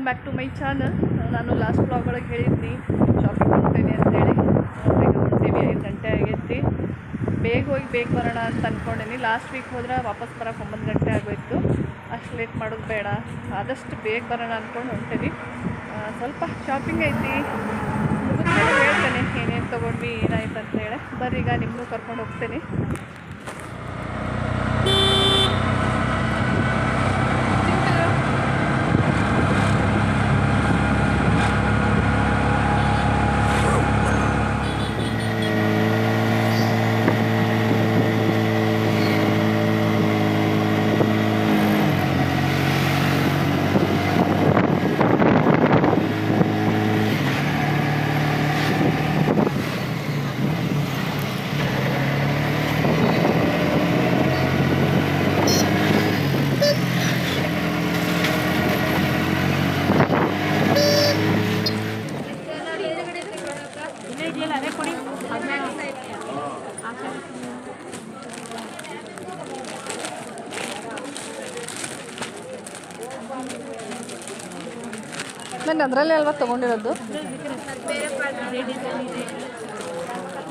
Welcome back to my channel. ನಾನು last blog ಒಳಗೆ ಹೇಳಿದ್ನಿ ಶಾಪಿಂಗ್ ಮಾಡ್ತೇನೆ ಅಂತೇಳಿ. ಈಗ ಹೊಂಟೀವಿ, 5 ಗಂಟೆ ಆಗೈತಿ. ಬೇಗ ಹೋಗಿ ಬೇಗ ಬರೋಣ ಅಂತ ಅಂದ್ಕೊಂಡೀನಿ. ಲಾಸ್ಟ್ ವೀಕ್ ಹೋದ್ರೆ ವಾಪಸ್ ಬರೋಕೆ 9 ಗಂಟೆ ಆಗೋಯ್ತು. ಅಷ್ಟು ಲೇಟ್ ಮಾಡೋದು ಬೇಡ, ಆದಷ್ಟು ಬೇಗ ಬರೋಣ ಅಂದ್ಕೊಂಡು ಹೊಂಟೀವಿ. ಸ್ವಲ್ಪ ಶಾಪಿಂಗ್ ಐತಿ, ಮುಗಿದ್ಮೇಲೆ ಹೇಳ್ತೇನೆ ಏನೇನು ತೊಗೊಂಡ್ವಿ ಏನಾಯ್ತು ಅಂತೇಳಿ. ಬರ್ರಿ ಈಗ ನಿಮ್ಮನ್ನೂ ಕರ್ಕೊಂಡು ಹೋಗ್ತೇನೆ. ನಾನು ಅದರಲ್ಲೇ ಅಲ್ವಾ ತೊಗೊಂಡಿರೋದು.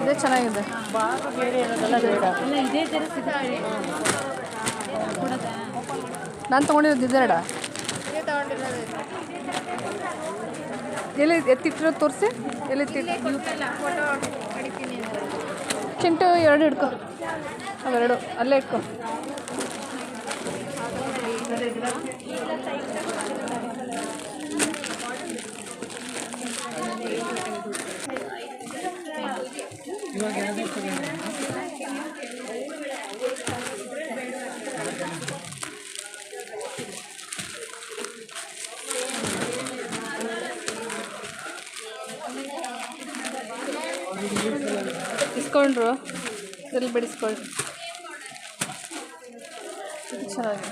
ಇದೇ ಚೆನ್ನಾಗಿದೆ. ನಾನು ತೊಗೊಂಡಿರೋದು ಇದೆರಡ. ಎಲ್ಲಿ ಎತ್ತಿಟ್ಟಿರೋದು ತೋರಿಸಿ. ಎಲ್ಲಿ ಚಿಂಟು 2 ಹಿಡ್ಕೊ, ಅವೆರಡು ಅಲ್ಲೇ ಇಟ್ಕೊ. ಇಸ್ಕೊಂಡ್ರು ಎಲ್ಲಿ ಬಿಡಿಸ್ಕೊಳ್ರಿ. ಚೆನ್ನಾಗಿದೆ.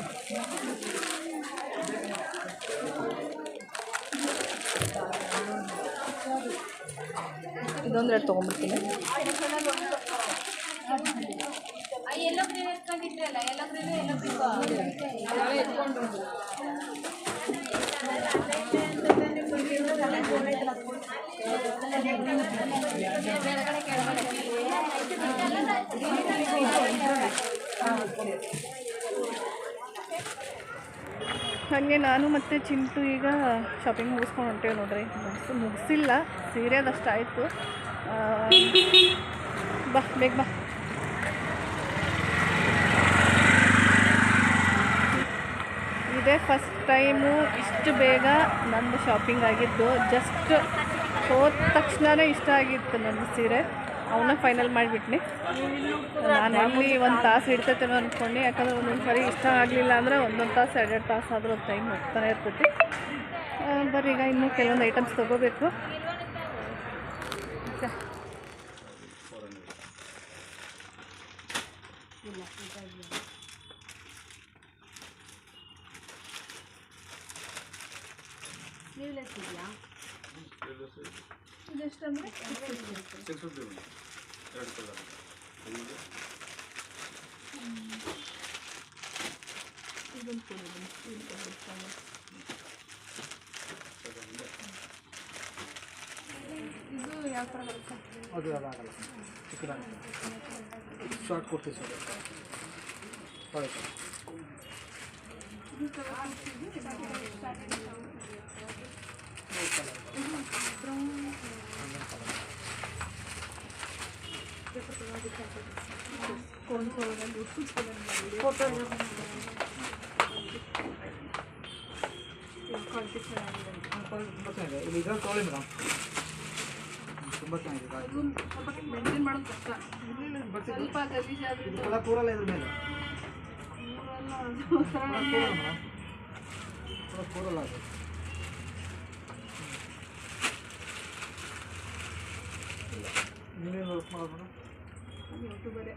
ಇದೊಂದು ರೇಟ್ ತೊಗೊಂಡ್ಬಿಡ್ತೀನಿ. ಹಾಗೆ ನಾನು ಮತ್ತು ಚಿಂಟು ಈಗ ಶಾಪಿಂಗ್ ಮುಗಿಸ್ಕೊಂಡು ಹೊಂಟೇವೆ ನೋಡ್ರಿ. ಮುಗಿಸಿಲ್ಲ, ಸೀರೆದಷ್ಟು ಆಯಿತು. ಬಾ ಬೇಗ ಬಾ. ಇದೇ ಫಸ್ಟ್ ಟೈಮು ಇಷ್ಟು ಬೇಗ ನಂದು ಶಾಪಿಂಗ್ ಆಗಿದ್ದು. ಜಸ್ಟ್ ಹೋದ ತಕ್ಷಣವೇ ಇಷ್ಟ ಆಗಿತ್ತು ನನ್ನ ಸೀರೆ. ಅವನ್ನ ಫೈನಲ್ ಮಾಡಿಬಿಟ್ನಿ. ನಾನು ಅಲ್ಲಿ 1 ತಾಸು ಹಿಡ್ತೈತೇನೋ ಅಂದ್ಕೊಂಡು, ಯಾಕಂದ್ರೆ ಒಂದೊಂದು ಸರಿ ಇಷ್ಟ ಆಗಲಿಲ್ಲ ಅಂದರೆ 1 ತಾಸು 2 ತಾಸು ಆದರೂ ಟೈಮ್ ಹೋಗ್ತಾನೆ ಇರ್ತೈತಿ. ಬರ್ರಿ ಈಗ ಇನ್ನೂ ಕೆಲವೊಂದು ಐಟಮ್ಸ್ ತೊಗೋಬೇಕು. ಇದೆಷ್ಟಂದರೆ ಇದು ಯಾವ ಥರ ಬರುತ್ತೆ? ಅದು ಅದಾಗಲ್ಲ, ಶಾರ್ಟ್ ಕೊಡ್ತೀವಿ ಸರ್. ತುಂಬ ಚೆನ್ನಾಗಿದೆ. ಮೇಂಟೈನ್ ಮಾಡೋದು ಕಷ್ಟ. ಸ್ವಲ್ಪ ಗಲೀಜಾದ್ರೆ ಕೂರಲ್ಲ. ಇದ್ರ ಮೇಲೆ ಕೂರಲ್ಲ ಅದು. ನೀವೇನು ವರ್ಕ್ ಮಾಡೋದು? ಯೂಟ್ಯೂಬರೇ.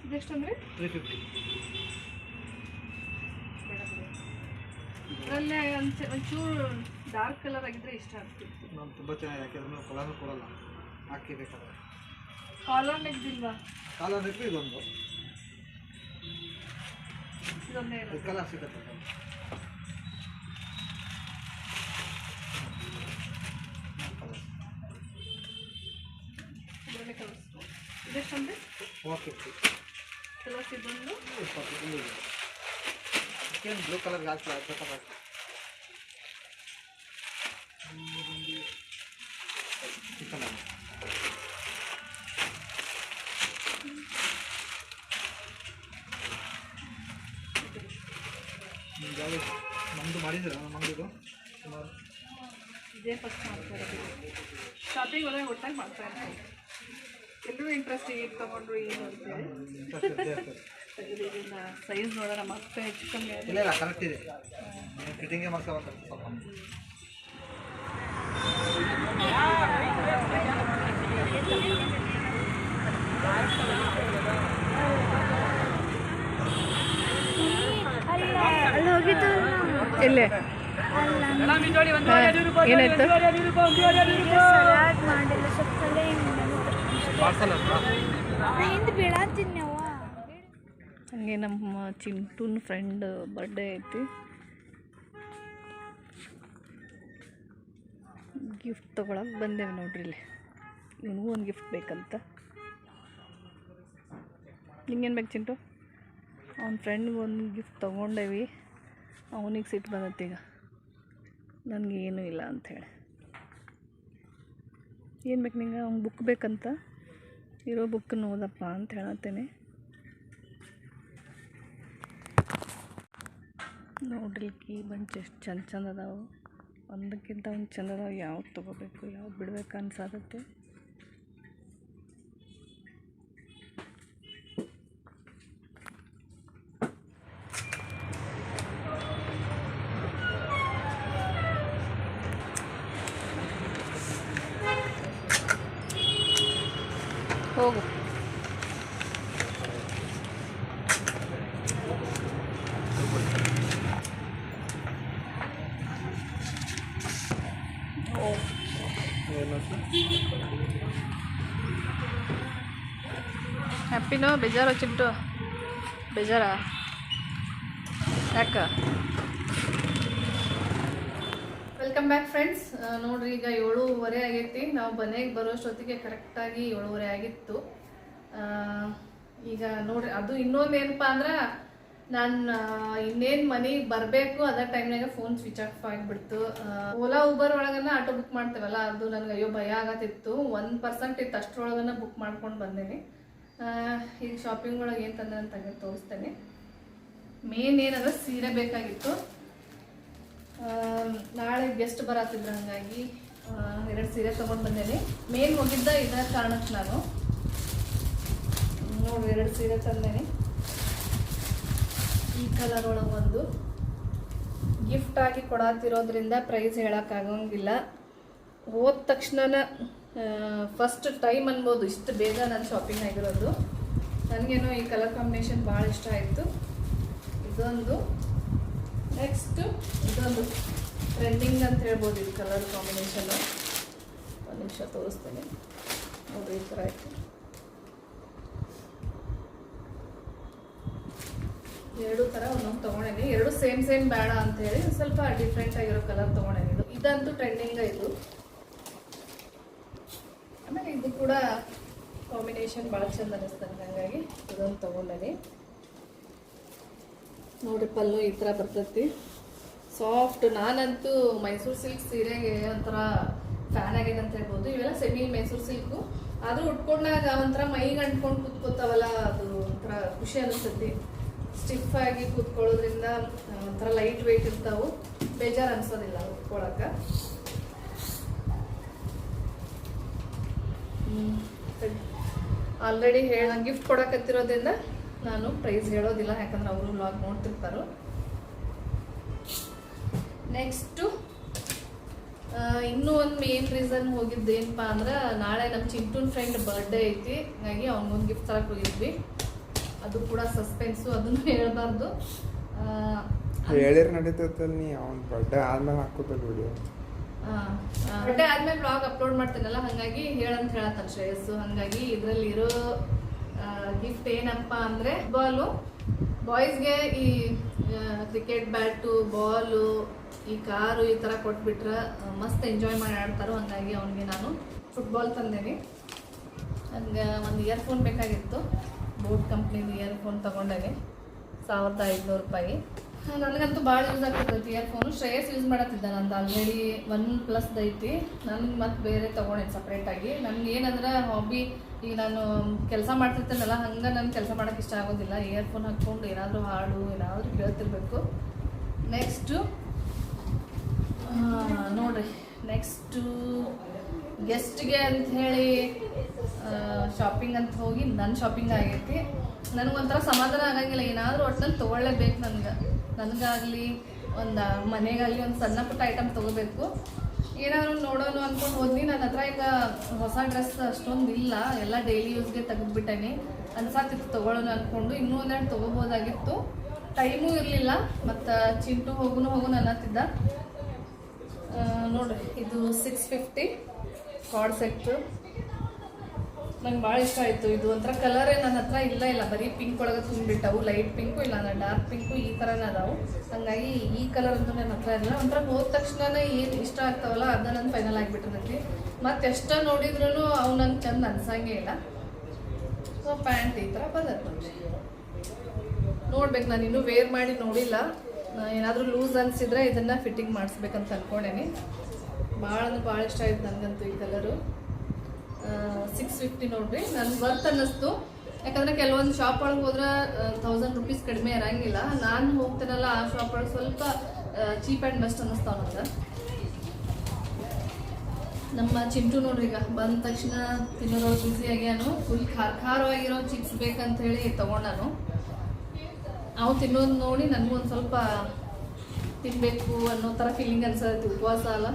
ಇದೆಷ್ಟಂದರೆ 350. ಅದರಲ್ಲೇ ಒಂಚೂರು ಡಾರ್ಕ್ ಕಲರ್ ಆಗಿದ್ರೆ ಇಷ್ಟ ಆಗ್ತಿತ್ತು. ನಾನು ತುಂಬ ಚೆನ್ನಾಗಿ ಹಾಕಿದ್ರೆ ಕಲರ್ ಕೊಡಲ್ಲ, ಹಾಕಿ ಬೇಕಾದ್ರೆ ಕಾಲರ್ ನೆಕ್ದಿಲ್ವಾ? ಕಾಲರ್ ನೆಕ್ ಇದೊಂದು ಇದೊಂದೇ ಇರೋದು. ಕಲರ್ ಸಿಗುತ್ತೆ. ಇದೊಂದೇ ಕಲರ್ಸ್. ಇದೆಷ್ಟಂದ್ರೆ 450. ಕಲರ್ಸ್ ಇದೊಂದು 20. ಏನು ಬ್ಲೂ ಕಲರ್ಗೆ ಹಾಕ್ಲಾ ಬೇಕಾದ್ರೆ ಈ ಕಲರ್ ಯಾವುದು ನಮ್ಮದು ಮಾಡಿದ್ದೀರಾ? ನಮ್ಮದು ಸುಮಾರು ಇದೇ ಫಸ್ಟ್ ಮಾಡ್ತಾ ಇರೋದು. ಶಾಪಿಂಗ್ ಹೋದಾಗ ಒಟ್ಟಾಗಿ ಮಾಡ್ತಾ ಇರ್ತೀನಿ. ಎಲ್ಲರೂ ಇಂಟ್ರೆಸ್ಟ್ ಈಗ ತೊಗೊಂಡ್ರು ಏನು ಅಂತೇಳಿ ಇದರಿಂದ ಸೈಜ್ ನೋಡೋಣ ಮತ್ತೆ ಹೆಚ್ಚು ಕಮ್ಮಿ ಆಗಿದೆ. ಇಲ್ಲ ಕರೆಕ್ಟ್ ಇದೆ. ಫಿಟ್ಟಿಂಗೇ ಮಾಡ್ಕೋಬೇಕು ಸ್ವಲ್ಪ. ಅಲ್ಲಿ ಹೋಗಿದ್ದು ಎಲ್ಲೇ ಏನಾಯ್ತು? ಸಲಾಡ್ ಮಾಡಿಲ್ಲ ಸ್ವಲ್ಪ ಪಾರ್ಸಲ್ ಅಲ್ವಾ? ಹಿಂದೆ ಬೀಳಾತೀನಿ ನಾವು. ಹಾಗೆ ನಮ್ಮ ಚಿಂಟುನ್ ಫ್ರೆಂಡ್ ಬರ್ಡೇ ಐತಿ. ಗಿಫ್ಟ್ ತೊಗೊಳಕ್ಕೆ ಬಂದೇವೆ ನೋಡ್ರಿ ಇಲ್ಲಿ. ಇವನಿಗೂ ಒಂದು ಗಿಫ್ಟ್ ಬೇಕಂತ. ನಿಂಗೇನು ಬೇಕು ಚಿಂಟು? ಅವ್ನ ಫ್ರೆಂಡ್ಗೆ ಒಂದು ಗಿಫ್ಟ್ ತೊಗೊಂಡೇವಿ. ಅವನಿಗೆ ಸಿಟ್ಟು ಬಂದೈತಿ ಈಗ, ನನಗೇನು ಇಲ್ಲ ಅಂಥೇಳಿ. ಏನು ಬೇಕು ನಿಂಗೆ? ಅವ್ನಿಗೆ ಬುಕ್ ಬೇಕಂತ. ಇರೋ ಬುಕ್ಕನ್ನು ಓದಪ್ಪ ಅಂತ ಹೇಳತ್ತೇನೆ. ನೋಡ್ರಿ ಕೀ ಬಂಚ್ ಎಷ್ಟು ಚಂದ ಅದಾವೆ. ಒಂದಕ್ಕಿಂತ ಒಂದು ಚಂದ ಅದಾವೆ. ಯಾವ್ದು ತೊಗೋಬೇಕು ಯಾವ್ದು ಬಿಡ್ಬೇಕು ಅನ್ಸಾದತ್ತೆ. ಹೋಗು. ಹ್ಯಾಪಿನೋ ಬೇಜಾರೋ ಚಿಂಟು? ಬೇಜಾರಾ ಯಾಕೆ? Welcome back friends. ನೋಡ್ರಿ ಈಗ 7:30 ಆಗೈತಿ. ನಾವು ಮನೆಗೆ ಬರೋಷ್ಟೊತ್ತಿಗೆ ಕರೆಕ್ಟಾಗಿ 7:30 ಆಗಿತ್ತು. ಈಗ ನೋಡ್ರಿ ಅದು ಇನ್ನೊಂದು ಏನಪ್ಪ ಅಂದ್ರೆ ನಾನು ಇನ್ನೇನು ಮನೆಗೆ ಬರಬೇಕು ಅದೇ ಟೈಮ್ನಾಗ ಫೋನ್ ಸ್ವಿಚ್ ಆಫ್ ಆಗಿಬಿಡ್ತು. ಓಲಾ ಊಬರ್ ಒಳಗನ್ನ ಆಟೋ ಬುಕ್ ಮಾಡ್ತೇವಲ್ಲ, ಅದು ನನಗೆ ಅಯ್ಯೋ ಭಯ ಆಗತ್ತಿತ್ತು. 1% ಇತ್ತು, ಅಷ್ಟರೊಳಗನ್ನ ಬುಕ್ ಮಾಡ್ಕೊಂಡು ಬಂದೇನೆ. ಈಗ ಶಾಪಿಂಗ್ ಒಳಗೆ ಏನು ತಂದೆ ಅಂತ ತೋರಿಸ್ತೇನೆ. ಮೇನ್ ಏನಂದ್ರೆ ಸೀರೆ ಬೇಕಾಗಿತ್ತು. ನಾಳೆ ಗೆಸ್ಟ್ ಬರತ್ತಿದ್ರು, ಹಾಗಾಗಿ 2 ಸೀರೆ ತೊಗೊಂಡು ಬಂದೇನೆ. ಮೇನ್ ಹೋಗಿದ್ದ ಇದರ ಕಾರಣಕ್ಕೆ ನಾನು ನೋಡಿ 2 ಸೀರೆ ತಂದೇನೆ. ಈ ಕಲರ್ ಒಳಗೆ ಒಂದು ಗಿಫ್ಟ್ ಆಗಿ ಕೊಡತ್ತಿರೋದ್ರಿಂದ ಪ್ರೈಸ್ ಹೇಳೋಕ್ಕಾಗಂಗಿಲ್ಲ. ಹೋದ ತಕ್ಷಣ ಫಸ್ಟ್ ಟೈಮ್ ಅನ್ಬೋದು ಇಷ್ಟು ಬೇಗ ನಾನು ಶಾಪಿಂಗ್ ಆಗಿರೋದು. ನನಗೇನೋ ಈ ಕಲರ್ ಕಾಂಬಿನೇಷನ್ ಭಾಳ ಇಷ್ಟ ಆಯಿತು. ಇದೊಂದು, ನೆಕ್ಸ್ಟ್ ಇದೊಂದು ಟ್ರೆಂಡಿಂಗ್ ಅಂತ ಹೇಳ್ಬೋದು ಇದು ಕಲರ್ ಕಾಂಬಿನೇಷನ್ನು. ಒಂದು ನಿಮಿಷ ತೋರಿಸ್ತೇನೆ ನೋಡಿರಿ. ಈ ಥರ ಆಯಿತು. 2 ಥರ ಒಂದೊಂದು ತೊಗೊಂಡೇನಿ. 2 ಸೇಮ್ ಬೇಡ ಅಂಥೇಳಿ ಸ್ವಲ್ಪ ಡಿಫ್ರೆಂಟ್ ಆಗಿರೋ ಕಲರ್ ತೊಗೊಂಡೇನಿ. ಇದಂತೂ ಟ್ರೆಂಡಿಂಗ್ ಇದು. ಆಮೇಲೆ ಇದು ಕೂಡ ಕಾಂಬಿನೇಷನ್ ಭಾಳ ಚಂದ ಅನ್ನಿಸ್ತದೆ, ಹಾಗಾಗಿ ಇದೊಂದು ತೊಗೊಂಡೇನಿ. ನೋಡಿ ಪಲ್ಲು ಈ ಥರ ಬರ್ತೈತಿ, ಸಾಫ್ಟ್. ನಾನಂತೂ ಮೈಸೂರು ಸಿಲ್ಕ್ ಸೀರೆಗೆ ಒಂಥರ ಫ್ಯಾನ್ ಆಗೇನೆ ಅಂತ ಹೇಳ್ಬೋದು. ಇವೆಲ್ಲ ಸೆಮಿ ಮೈಸೂರು ಸಿಲ್ಕು, ಆದರೂ ಉಟ್ಕೊಂಡಾಗ ಒಂಥರ ಮೈಗೆ ಅಂಟ್ಕೊಂಡು ಕೂತ್ಕೋತಾವಲ್ಲ, ಅದು ಒಂಥರ ಖುಷಿ ಅನಿಸ್ತೈತಿ. ಸ್ಟಿಫ್ ಆಗಿ ಕೂತ್ಕೊಳ್ಳೋದ್ರಿಂದ ಒಂಥರ ಲೈಟ್ ವೆಯ್ಟ್ ಇರ್ತಾವೆ, ಬೇಜಾರು ಅನ್ಸೋದಿಲ್ಲ ಉಟ್ಕೊಳಕ್ಕೆ. ಆಲ್ರೆಡಿ ಗಿಫ್ಟ್ ಕೊಡಕತ್ತಿರೋದ್ರಿಂದ ನಾನು ಪ್ರೈಸ್ ಹೇಳೋದಿಲ್ಲ, ಯಾಕಂದ್ರೆ ಅವರು ವ್ಲಾಗ್ ನೋಡ್ತಿರ್ತಾರೋ. ನೆಕ್ಸ್ಟು ಇನ್ನೂ ಒಂದು ಮೇನ್ ರೀಸನ್ ಹೋಗಿದ್ದೇನಪ್ಪ ಅಂದ್ರೆ, ನಾಳೆ ನಮ್ಮ ಚಿಂಟುನ್ ಫ್ರೆಂಡ್ ಬರ್ಡೇ ಐತಿ, ಹಾಗಾಗಿ ಅವ್ನಿಗೊಂದು ಗಿಫ್ಟ್ ತರಕ್ಕೆ ಹೋಗಿದ್ವಿ. ಅದು ಕೂಡ ಸಸ್ಪೆನ್ಸು, ಅದನ್ನು ಹೇಳ್ಬಾರ್ದು. ಹೇಳಿರ್ ನಡೀತೈತಲ್ಲ, ನೀ ಅವ್ನ ಬರ್ಡೇ ಆದ್ಮೇಲೆ ಹಾಕೋತಲ್ಲ ವಿಡಿಯೋ. ಬಡ್ಡೆ ಆದ್ಮೇಲೆ ಬ್ಲಾಗ್ ಅಪ್ಲೋಡ್ ಮಾಡ್ತೀನಲ್ಲ, ಹಾಗಾಗಿ ಹೇಳಂತ ಹೇಳತ್ತಾನ ಶ್ರೇಯಸ್ಸು. ಹಾಗಾಗಿ ಇದರಲ್ಲಿರೋ ಗಿಫ್ಟ್ ಏನಪ್ಪ ಅಂದರೆ ಬಾಲು. ಬಾಯ್ಸ್ಗೆ ಈ ಕ್ರಿಕೆಟ್ ಬ್ಯಾಟು, ಬಾಲು, ಈ ಕಾರು ಈ ಥರ ಕೊಟ್ಬಿಟ್ರೆ ಮಸ್ತ್ ಎಂಜಾಯ್ ಮಾಡಿ ಆಡ್ತಾರೋ. ಹಾಗಾಗಿ ಅವನಿಗೆ ನಾನು ಫುಟ್ಬಾಲ್ ತಂದೇನಿ. ಹಂಗೆ ಒಂದು ಇಯರ್ಫೋನ್ ಬೇಕಾಗಿತ್ತು, ಬೋಟ್ ಕಂಪ್ನಿದು ಇಯರ್ಫೋನ್ ತೊಗೊಂಡೇನೆ, 1500 ರೂಪಾಯಿ. ನನಗಂತೂ ಭಾಳ ಯೂಸ್ ಆಗ್ತೈತಿ ಇಯರ್ಫೋನು. ಶ್ರೇಯಸ್ ಯೂಸ್ ಮಾಡತ್ತಿದ್ದ, ನಂದು ಆಲ್ರೆಡಿ OnePlus ಐತಿ. ನನ್ಗೆ ಮತ್ತೆ ಬೇರೆ ತೊಗೊಂಡೇನಿ ಸಪ್ರೇಟಾಗಿ. ನನಗೆ ಏನಂದ್ರೆ ಹಾಬಿ, ಈಗ ನಾನು ಕೆಲಸ ಮಾಡ್ತಿರ್ತೇನಲ್ಲ, ಹಂಗೆ ನಾನು ಕೆಲಸ ಮಾಡೋಕ್ಕೆ ಇಷ್ಟ ಆಗೋದಿಲ್ಲ. ಇಯರ್ಫೋನ್ ಹಾಕ್ಕೊಂಡು ಏನಾದರೂ ಹಾಡು ಏನಾದರೂ ಕೇಳ್ತಿರ್ಬೇಕು. ನೆಕ್ಸ್ಟು ನೋಡ್ರಿ, ನೆಕ್ಸ್ಟು ಗೆಸ್ಟ್ಗೆ ಅಂಥೇಳಿ ಶಾಪಿಂಗ್ ಅಂತ ಹೋಗಿ ನನ್ನ ಶಾಪಿಂಗ್ ಆಗೈತಿ. ನನಗೊಂಥರ ಸಮಾಧಾನ ಆಗಂಗಿಲ್ಲ, ಏನಾದರೂ ಒಟ್ಟಿನಲ್ಲಿ ತೊಗೊಳ್ಳೇಬೇಕು. ನನಗಾಗಲಿ ಒಂದು ಮನೆಗಾಗಲಿ ಒಂದು ಸಣ್ಣ ಪುಟ್ಟ ಐಟಮ್ ತೊಗೋಬೇಕು. ಏನಾದ್ರು ನೋಡೋಣ ಅಂದ್ಕೊಂಡು ಹೋದ್ನಿ. ನನ್ನ ಹತ್ರ ಈಗ ಹೊಸ ಡ್ರೆಸ್ ಅಷ್ಟೊಂದು ಇಲ್ಲ, ಎಲ್ಲ ಡೈಲಿ ಯೂಸ್ಗೆ ತೆಗೆದುಬಿಟ್ಟೇನಿ. ಅನ್ಸಾತಿತ್ತು ತೊಗೊಳ್ಳೋಣ ಅಂದ್ಕೊಂಡು. ಇನ್ನೂ ಒಂದೆರಡು ತೊಗೋಬೋದಾಗಿತ್ತು, ಟೈಮೂ ಇರಲಿಲ್ಲ. ಮತ್ತು ಚಿಂಟು ಹೋಗುನು ಅನ್ನತ್ತಿದ್ದ. ನೋಡಿರಿ, ಇದು 650 ಕಾರ್ಡ್ ಸೆಟ್ಟು. ನಂಗೆ ಭಾಳ ಇಷ್ಟ ಆಯಿತು. ಇದು ಒಂಥರ ಕಲರೇ ನನ್ನ ಹತ್ರ ಇಲ್ಲ, ಬರೀ ಪಿಂಕ್ ಒಳಗೆ ತುಂಬಿಟ್ಟವು. ಲೈಟ್ ಪಿಂಕು, ಇಲ್ಲ ಡಾರ್ಕ್ ಪಿಂಕು, ಈ ಥರನೇ ಅದಾವು. ಹಾಗಾಗಿ ಈ ಕಲರ್ ಅಂತೂ ನನ್ನ ಹತ್ರ ಇಲ್ಲ. ಒಂಥರ ಹೋದ ತಕ್ಷಣ ಏನು ಇಷ್ಟ ಆಗ್ತಾವಲ್ಲ ಅದು ನನ್ನ ಫೈನಲ್ ಆಗಿಬಿಟ್ಟಿರ್ತೈತಿ. ಮತ್ತು ಎಷ್ಟು ನೋಡಿದ್ರೂ ಅವು ನಂಗೆ ಚಂದ ಅನ್ಸಂಗೇ ಇಲ್ಲ. ಸೊ ಪ್ಯಾಂಟ್ ಈ ಥರ ಬಂದೈತೆ ನೋಡ್ಬೇಕು. ನಾನು ಇನ್ನೂ ವೇರ್ ಮಾಡಿ ನೋಡಿಲ್ಲ. ಏನಾದರೂ ಲೂಸ್ ಅನಿಸಿದ್ರೆ ಇದನ್ನು ಫಿಟ್ಟಿಂಗ್ ಮಾಡಿಸ್ಬೇಕಂತ ಅಂದ್ಕೊಂಡೇನಿ. ಭಾಳ ಇಷ್ಟ ಆಯ್ತು ನನಗಂತೂ ಈ ಕಲರು. 650 ನೋಡ್ರಿ, ನನ್ಗೆ ವರ್ತ್ ಅನ್ನಿಸ್ತು. ಯಾಕಂದರೆ ಕೆಲವೊಂದು ಶಾಪ್ ಒಳಗೆ ಹೋದ್ರೆ 1000 ರೂಪೀಸ್ ಕಡಿಮೆ ಇರೋಂಗಿಲ್ಲ. ನಾನು ಹೋಗ್ತೇನಲ್ಲ ಆ ಶಾಪ್ ಒಳಗೆ ಸ್ವಲ್ಪ ಚೀಪ್ ಆ್ಯಂಡ್ ಬೆಸ್ಟ್ ಅನ್ನಿಸ್ತಾವ ನನಗೆ. ನಮ್ಮ ಚಿಂಟು ನೋಡ್ರಿ, ಈಗ ಬಂದ ತಕ್ಷಣ ತಿನ್ನೋದ್ರೊಳಗೆ ಬಿಸಿಯಾಗ್ಯಾನು. ಫುಲ್ ಖಾರವಾಗಿರೋ ಚಿಪ್ಸ್ ಬೇಕಂತ ಹೇಳಿ ತೊಗೊಂಡಾನು. ಅವು ತಿನ್ನೋದು ನೋಡಿ ನನಗೂ ಒಂದು ಸ್ವಲ್ಪ ತಿನ್ನಬೇಕು ಅನ್ನೋ ಥರ ಫೀಲಿಂಗ್ ಅನ್ಸತ್ತೆ. ಉಪವಾಸ ಅಲ್ಲ.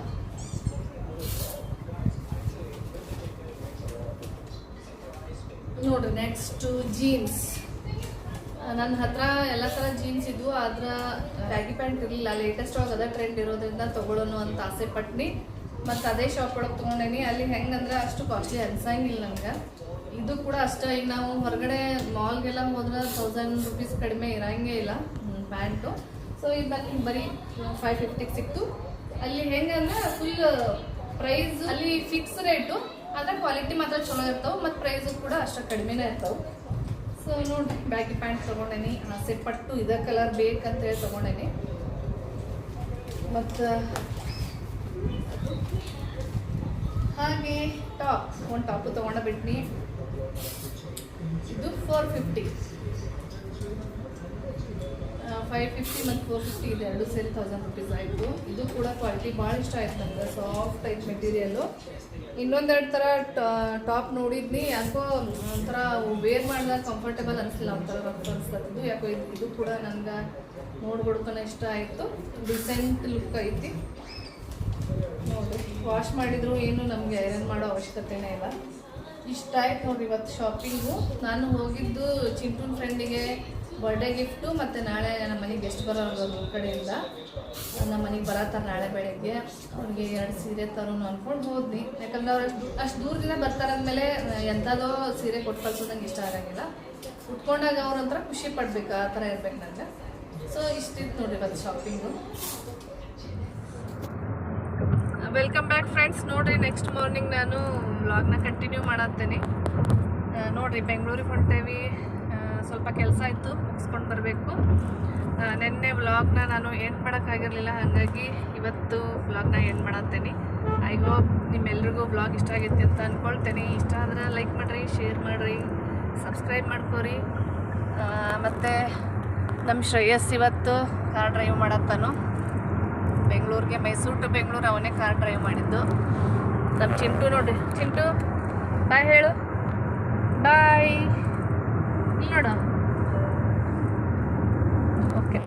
ನೋಡ್ರಿ, ನೆಕ್ಸ್ಟು ಜೀನ್ಸ್. ನನ್ನ ಹತ್ರ ಎಲ್ಲ ಥರ ಜೀನ್ಸ್ ಇದ್ವು, ಆದ್ರೆ ಬ್ಯಾಗಿ ಪ್ಯಾಂಟ್ ಇರಲಿಲ್ಲ. ಲೇಟೆಸ್ಟ್ ಒಳಗೆ ಅದೇ ಟ್ರೆಂಡ್ ಇರೋದ್ರಿಂದ ತೊಗೊಳ್ಳೋಣ ಅಂತ ಆಸೆ ಪಟ್ನಿ. ಮತ್ತು ಅದೇ ಶಾಪ್ ಒಳಗೆ ತೊಗೊಂಡೇನಿ. ಅಲ್ಲಿ ಹೆಂಗಂದ್ರೆ ಅಷ್ಟು ಕಾಸ್ಟ್ಲಿ ಅನ್ಸಂಗಿಲ್ಲ ನನಗೆ. ಇದು ಕೂಡ ಅಷ್ಟೇ. ಈಗ ನಾವು ಹೊರಗಡೆ ಮಾಲ್ಗೆಲ್ಲ ಹೋದ್ರೆ 1000 ರೂಪೀಸ್ ಕಡಿಮೆ ಇರೋಂಗೇ ಇಲ್ಲ ಪ್ಯಾಂಟು. ಸೊ ಇದು ನನಗೆ ಬರೀ 550 ಸಿಕ್ತು. ಅಲ್ಲಿ ಹೆಂಗಂದ್ರೆ ಫುಲ್ ಪ್ರೈಸ್ ಅಲ್ಲಿ ಫಿಕ್ಸ್ ರೇಟು, ಆದರೆ ಕ್ವಾಲಿಟಿ ಮಾತ್ರ ಚಲೋ ಇರ್ತಾವೆ. ಮತ್ತು ಪ್ರೈಸು ಕೂಡ ಅಷ್ಟು ಕಡಿಮೆನೇ ಇರ್ತಾವೆ. ಸೊ ನೋಡಿ, ಬ್ಯಾಗಿ ಪ್ಯಾಂಟ್ ತೊಗೊಂಡೇನಿ. ಆಸೆ ಪಟ್ಟು ಇದೇ ಕಲರ್ ಬೇಕಂತೇಳಿ ತೊಗೊಂಡೇನಿ. ಮತ್ತು ಹಾಗೆ ಒಂದು ಟಾಪು ತೊಗೊಂಡು ಬಿಟ್ನಿ. ಇದು 450, 550 ಮತ್ತು 450 ಇದೆ, ಎರಡು ಸೇರಿ 1000 ರೂಪೀಸ್ ಆಯಿತು. ಇದು ಕೂಡ ಕ್ವಾಲಿಟಿ ಭಾಳ ಇಷ್ಟ ಆಯ್ತು ನನಗೆ. ಸಾಫ್ಟ್ ಆಯ್ತು ಮೆಟೀರಿಯಲ್ಲು. ಇನ್ನೊಂದೆರಡು ಥರ ಟಾಪ್ ನೋಡಿದ್ನಿ, ಯಾಕೋ ಒಂಥರ ವೇರ್ ಮಾಡಿದಾಗ ಕಂಫರ್ಟೇಬಲ್ ಅನಿಸಿಲ್ಲ, ಒಂಥರ ರಫ್ ಅನಿಸ್ತದ್ದು. ಯಾಕೋ ಇದು ಕೂಡ ನನಗೆ ನೋಡ್ಬಿಡ್ತಾನೆ ಇಷ್ಟ ಆಯಿತು. ಡಿಸೆಂಟ್ ಲುಕ್ ಐತಿ ನೋಡಿ. ವಾಶ್ ಮಾಡಿದ್ರು ಏನು ನಮಗೆ ಐರನ್ ಮಾಡೋ ಅವಶ್ಯಕತೆನೇ ಇಲ್ಲ. ಇಷ್ಟ ಆಯ್ತು ನೋಡಿ ಇವತ್ತು ಶಾಪಿಂಗು. ನಾನು ಹೋಗಿದ್ದು ಚಿಂಟೂನ್ ಫ್ರೆಂಡಿಗೆ ಬರ್ಡೇ ಗಿಫ್ಟು, ಮತ್ತು ನಾಳೆ ನಮ್ಮ ಮನೆಗೆ ಗೆಸ್ಟ್ ಬರೋರು ಊರ ಕಡೆಯಿಂದ ನಮ್ಮ ಮನೆಗೆ ಬರತ್ತಾರೆ ನಾಳೆ ಬೆಳಗ್ಗೆ. ಅವ್ರಿಗೆ 2 ಸೀರೆ ತರೋನು ಅಂದ್ಕೊಂಡು ಹೋದ್ನಿ. ಯಾಕಂದ್ರೆ ಅವ್ರು ಅಷ್ಟು ದೂರದಿಂದ ಬರ್ತಾರಂದಮೇಲೆ ಎಂಥದೋ ಸೀರೆ ಕೊಟ್ಟು ಕಳ್ಸೋದಂಗೆ ಇಷ್ಟ ಆಗಂಗಿಲ್ಲ. ಉಟ್ಕೊಂಡಾಗ ಅವ್ರಂತರ ಖುಷಿ ಪಡ್ಬೇಕು, ಆ ಥರ ಇರ್ಬೇಕು ನನಗೆ. ಸೊ ಇಷ್ಟಿತ್ತು ನೋಡಿ ಇವತ್ತು ಶಾಪಿಂಗು. Welcome back friends. ನೋಡಿರಿ, ನೆಕ್ಸ್ಟ್ ಮಾರ್ನಿಂಗ್ ನಾನು ವ್ಲಾಗ್ನ ಕಂಟಿನ್ಯೂ ಮಾಡತ್ತೇನೆ. ನೋಡಿರಿ, ಬೆಂಗಳೂರಿಗೆ ಹೊಂಟೇವಿ. ಸ್ವಲ್ಪ ಕೆಲಸ ಇತ್ತು, ಮುಗಿಸ್ಕೊಂಡು ಬರಬೇಕು. ನೆನ್ನೆ ವ್ಲಾಗ್ನ ನಾನು ಎಂಡ್ ಮಾಡೋಕ್ಕಾಗಿರಲಿಲ್ಲ, ಹಾಗಾಗಿ ಇವತ್ತು ವ್ಲಾಗ್ನ ಎಂಡ್ ಮಾಡತ್ತೇನೆ. ಐ ಹೋಪ್ ನಿಮ್ಮೆಲ್ರಿಗೂ ವ್ಲಾಗ್ ಇಷ್ಟ ಆಗೈತಿ ಅಂತ ಅಂದ್ಕೊಳ್ತೇನೆ. ಇಷ್ಟ ಆದರೆ ಲೈಕ್ ಮಾಡಿರಿ, ಶೇರ್ ಮಾಡಿರಿ, ಸಬ್ಸ್ಕ್ರೈಬ್ ಮಾಡ್ಕೊರಿ. ಮತ್ತು ನಮ್ಮ ಶ್ರೇಯಸ್ ಇವತ್ತು ಕಾರ್ ಡ್ರೈವ್ ಮಾಡತ್ತಾನು ಬೆಂಗಳೂರಿಗೆ. ಮೈಸೂರು ಟು ಬೆಂಗಳೂರು ಅವನೇ ಕಾರ್ ಡ್ರೈವ್ ಮಾಡಿದ್ದು. ನಮ್ಮ ಚಿಂಟು ನೋಡಿರಿ, ಚಿಂಟು ಬಾಯ್ ಹೇಳು. ಬಾಯ್. ಇಲ್ಲಿ ನೋಡು.